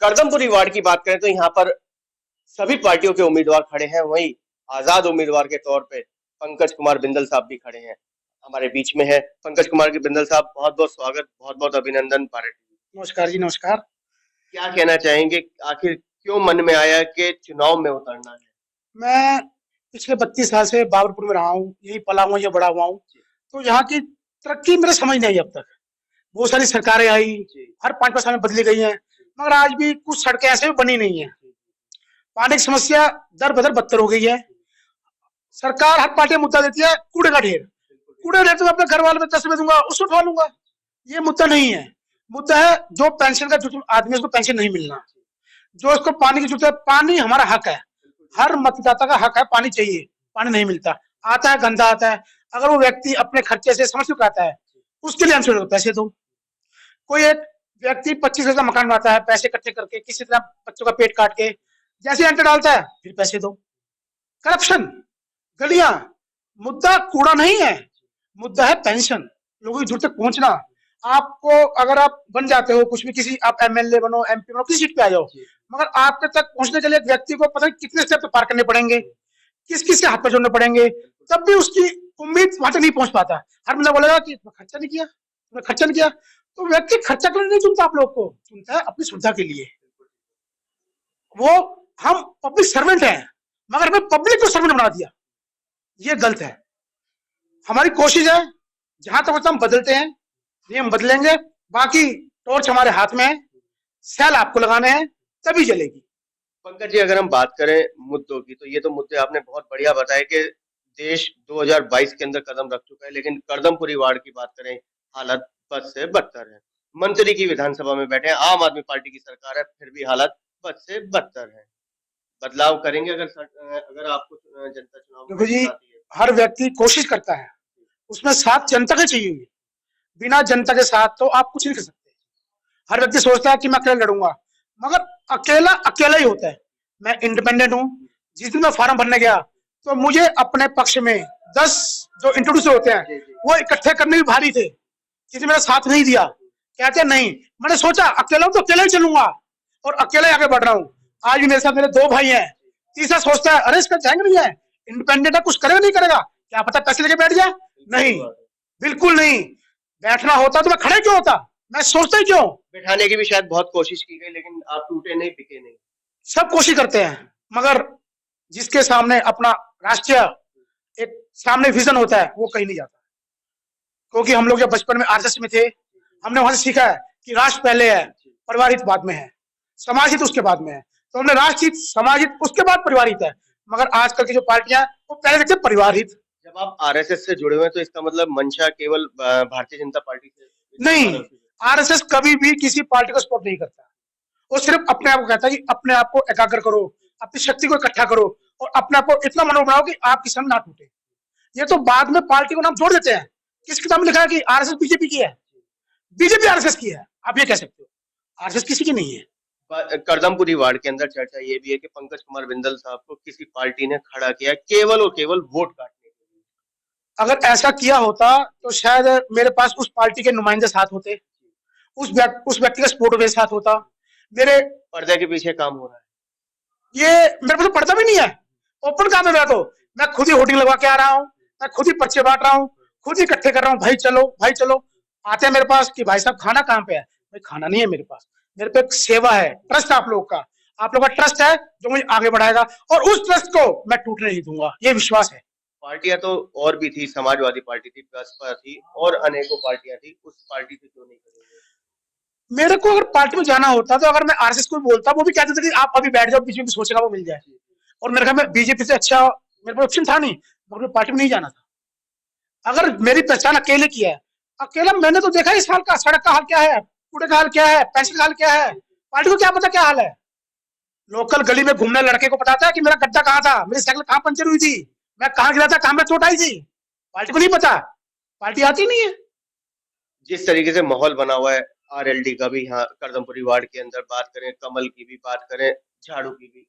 Kardampuri ward की बात करें तो यहाँ पर सभी पार्टियों के उम्मीदवार खड़े हैं। वहीं आजाद उम्मीदवार के तौर पे पंकज कुमार बिंदल साहब भी खड़े हैं, हमारे बीच में है। पंकज कुमार के बिंदल साहब, बहुत बहुत स्वागत, बहुत बहुत अभिनंदन भारत टीवी। नमस्कार जी, नमस्कार। क्या कहना चाहेंगे, आखिर क्यों मन में आया कि चुनाव में उतरना है? मैं पिछले 32 साल से बाबरपुर में रहा हूँ, यही पला हुआ, ये बड़ा हुआ हूँ। तो यहाँ की तरक्की मेरे समझ नहीं आई अब तक। बहुत सारी सरकारें आई, हर 5-5 साल में बदली गई हैं, मगर आज भी कुछ सड़कें ऐसे भी बनी नहीं है। पानी की समस्या दर बदर बदतर हो गई है। सरकार हर पार्टी मुद्दा देती है कूड़े का ढेर। कूड़े का ढेर तो मैं अपने घर वाले में 10 रुपए दूंगा, उसको उठवा लूंगा। ये मुद्दा नहीं है। मुद्दा है जो पेंशन का जो आदमी, उसको पेंशन नहीं मिलना, जो उसको पानी की जरूरत है। पानी हमारा हक है, हर मतदाता का हक है, पानी चाहिए। पानी नहीं मिलता, आता है गंदा आता है। अगर वो व्यक्ति अपने खर्चे से समझ चुका आता है, उसके लिए हमसे पैसे दो। कोई एक व्यक्ति 25 का मकान बनाता है, पैसे इकट्ठे करके किसी तरह बच्चों का पेट काट के, जैसे एंटर डालता है फिर पैसे दो। करप्शन, गलियां, मुद्दा कूड़ा नहीं है, मुद्दा है पेंशन, लोगों की जरूरत तक पहुंचना। आपको अगर आप बन जाते हो कुछ भी, किसी आप एमएलए बनो, एमपी बनो, किसी सीट पे आ जाओ, मगर आपके तक पहुंचने के लिए एक व्यक्ति को पता नहीं कितने स्टेप तो पार करने पड़ेंगे, किस किस से हाथ पर जोड़ने पड़ेंगे, तब भी उसकी उम्मीद वहां तक नहीं पहुंच पाता। हर बंदा बोलेगा कि खर्चा नहीं किया, तुमने खर्चा नहीं किया। तो व्यक्ति खर्चा के लिए नहीं चुनता, आप लोग को चुनता है अपनी सुविधा के लिए। वो हम पब्लिक सर्वेंट हैं, मगर हमें पब्लिक को सर्वेंट बना दिया, ये गलत है। हमारी कोशिश है जहां तक हम बदलते हैं, नियम बदलेंगे, बाकी टॉर्च हमारे हाथ में है, सेल आपको लगाने हैं, तभी जलेगी। पंकज जी, अगर हम बात करें मुद्दों की, तो ये तो मुद्दे आपने बहुत बढ़िया बताए कि देश 2022 के अंदर कदम रख चुका है, लेकिन करदमपुरी वार्ड की बात करें, हालत बद से बदतर है। मंत्री की विधानसभा में बैठे हैं, आम आदमी पार्टी की सरकार है, फिर भी हालत बद से बदतर है। बदलाव करेंगे अगर आपको जनता चुनाव में देखो जी, जिताती है? हर व्यक्ति कोशिश करता है, उसमें साथ जनता के चाहिए। बिना जनता के साथ तो आप कुछ नहीं कर सकते। हर व्यक्ति सोचता है कि मैं अकेला लड़ूंगा, मगर अकेला अकेला ही होता है। मैं इंडिपेंडेंट हूँ। जिस दिन मैं फॉर्म भरने गया तो मुझे अपने पक्ष में 10 जो इंट्रोड्यूसर होते हैं वो इकट्ठे करने भी भारी थे। किसी ने मेरा साथ नहीं दिया, कहते नहीं। मैंने सोचा अकेला हूं तो अकेला ही चलूंगा, और अकेला ही आगे बढ़ रहा हूँ। आज भी मेरे साथ मेरे 2 भाई हैं। तीसरा सोचता है अरे इसका जाएंगे नहीं है, इंडिपेंडेंट है, कुछ करेगा नहीं करेगा, क्या पता पैसे लेके बैठ जाए। नहीं, बिल्कुल नहीं। बैठना होता तो मैं खड़े क्यों होता, मैं सोचता ही क्यों। बिठाने की भी शायद बहुत कोशिश की गई, लेकिन आप टूटे नहीं, टिके नहीं। सब कोशिश करते हैं, मगर जिसके सामने अपना राष्ट्रीय एक सामने विजन होता है वो कहीं नहीं जाता। क्योंकि हम लोग जब बचपन में आरएसएस में थे, हमने वहां से सीखा है कि राष्ट्र पहले है, परिवार हित बाद में है, समाज हित उसके बाद में है। तो हमने राष्ट्र हित, समाज हित, उसके बाद परिवार हित है। मगर आजकल की जो पार्टियां वो पहले देखते परिवार हित। जब आप आरएसएस से जुड़े हुए हैं तो इसका मतलब मंशा केवल भारतीय जनता पार्टी से नहीं, आरएसएस कभी भी किसी पार्टी को सपोर्ट नहीं करता। वो सिर्फ अपने आप को कहता है कि अपने आप को एकाग्र करो, अपनी शक्ति को इकट्ठा करो, और अपने आप को इतना मनोबल बनाओ कि आपकी संग ना टूटे। ये तो बाद में पार्टी को नाम जोड़ देते हैं। किस किताब में लिखा है कि आरएसएस बीजेपी की है, बीजेपी आरएसएस की है, आप ये कह सकते हो। आरएसएस किसी की नहीं है। करदमपुरी वार्ड के अंदर चर्चा ये भी है कि पंकज कुमार बिंदल साहब को किसी पार्टी ने खड़ा किया केवल और केवल वोट काटने के लिए। अगर ऐसा किया होता तो शायद मेरे पास उस पार्टी के नुमाइंदे साथ होते, उस व्यक्ति का सपोर्ट मेरे साथ होता। मेरे पर्दे के पीछे काम हो रहा है, ये मेरे पास तो पड़ता भी नहीं है। ओपन काम है। तो मैं खुद ही होर्डिंग लगवा के आ रहा हूँ, मैं खुद ही पर्चे बांट रहा हूँ, खुद ही इकट्ठे कर रहा हूँ। भाई चलो, भाई चलो। आते हैं मेरे पास कि भाई साहब खाना कहाँ पे है। भाई खाना नहीं है मेरे पास, मेरे पे एक सेवा है, ट्रस्ट आप लोग का। आप लोग का ट्रस्ट है जो मुझे आगे बढ़ाएगा, और उस ट्रस्ट को मैं टूटने नहीं दूंगा, ये विश्वास है। पार्टियां तो और भी थी, समाजवादी पार्टी थी, बसपा थी, और अनेकों पार्टियां थी, उस पार्टी से क्यों नहीं करेंगे? मेरे को अगर पार्टी में जाना होता तो अगर मैं आरएसएस को बोलता, वो भी कहते थे कि आप अभी बैठ जाओ, बीच में सोचेगा वो मिल जाए। और मेरे ख्याल में बीजेपी से अच्छा मेरे पास ऑप्शन था नहीं, मगर पार्टी में नहीं जाना था। अगर मेरी पहचान अकेले की है, अकेला मैंने तो देखा इस हाल का, सड़क का हाल क्या है, कूड़े का हाल क्या है, पेंशन का हाल क्या है। पार्टी को क्या पता क्या हाल है। लोकल गली में घूमने लड़के को पता था कि मेरा गड्ढा कहाँ था, मेरी साइकिल कहाँ पंचर हुई थी, मैं कहाँ गिरा था, कहाँ में चोट आई थी। पार्टी को नहीं पता, पार्टी आती नहीं है। जिस तरीके से माहौल बना हुआ है आरएलडी का भी, यहाँ करदमपुरी वार्ड के अंदर बात करें, कमल की भी बात करें, झाड़ू की भी,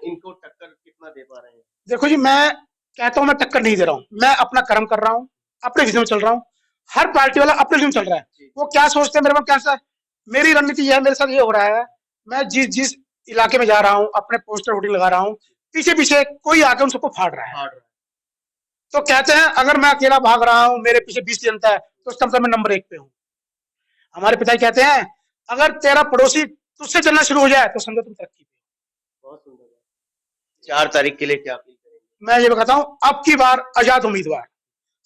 इनको टक्कर कितना दे पा रहे हैं? देखो जी, मैं कहता हूँ मैं टक्कर नहीं दे रहा हूँ, मैं अपना कर्म कर रहा हूँ, अपने विजन में चल रहा हूँ। हर पार्टी वाला अपने विजन में चल रहा है। वो क्या सोचते हैं मेरे में, कैसा मेरी रणनीति है, मेरे साथ ये हो रहा है, मैं जिस जिस इलाके में जा रहा हूँ, अपने पोस्टर होर्डिंग लगा रहा हूँ, पीछे पीछे कोई आके उन सबको फाड़ रहा है। तो कहते हैं अगर मैं अकेला भाग रहा हूँ, मेरे पीछे 20 जनता है, तो उसका मतलब मैं नंबर 1 पे हूँ। हमारे पिताजी कहते हैं अगर तेरा पड़ोसी तुझसे चलना शुरू हो जाए तो समझो तुम तरक्की पे। बहुत सुंदर। 4 तारीख के लिए क्या अपील करेंगे? मैं ये बताता हूँ, अब की बार आजाद उम्मीदवार,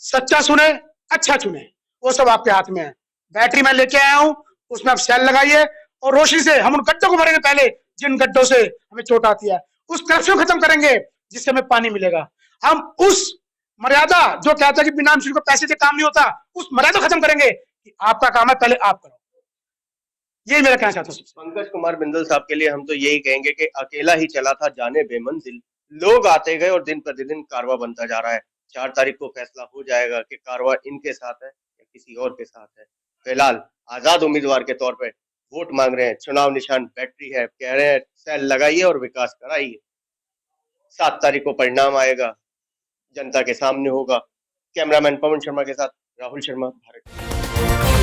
सच्चा सुने, अच्छा चुने, वो सब आपके हाथ में है। बैटरी मैं लेके आया हूँ, उसमें आप सेल लगाइए और रोशनी से हम उन गड्ढों को भरेंगे पहले जिन गड्ढों से हमें चोट आती है। उस करफ्यू खत्म करेंगे जिससे हमें पानी मिलेगा। हम उस मर्यादा जो कहता है कि बिना को पैसे से काम नहीं होता, उस मर्यादा खत्म करेंगे कि आपका काम है, पहले आप करो। यही मेरा कहना चाहता हूँ। पंकज कुमार बिंदल साहब के लिए हम तो यही कहेंगे कि अकेला ही चला था जाने बेमंजिल, लोग आते गए और दिन प्रतिदिन कारवां बनता जा रहा है। 4 तारीख को फैसला हो जाएगा कि कारवां इनके साथ है या किसी और के साथ है। फिलहाल आजाद उम्मीदवार के तौर पे वोट मांग रहे हैं, चुनाव निशान बैटरी है, कह रहे हैं सेल लगाइए और विकास कराइए। 7 तारीख को परिणाम आएगा, जनता के सामने होगा। कैमरामैन पवन शर्मा के साथ राहुल शर्मा, भारत।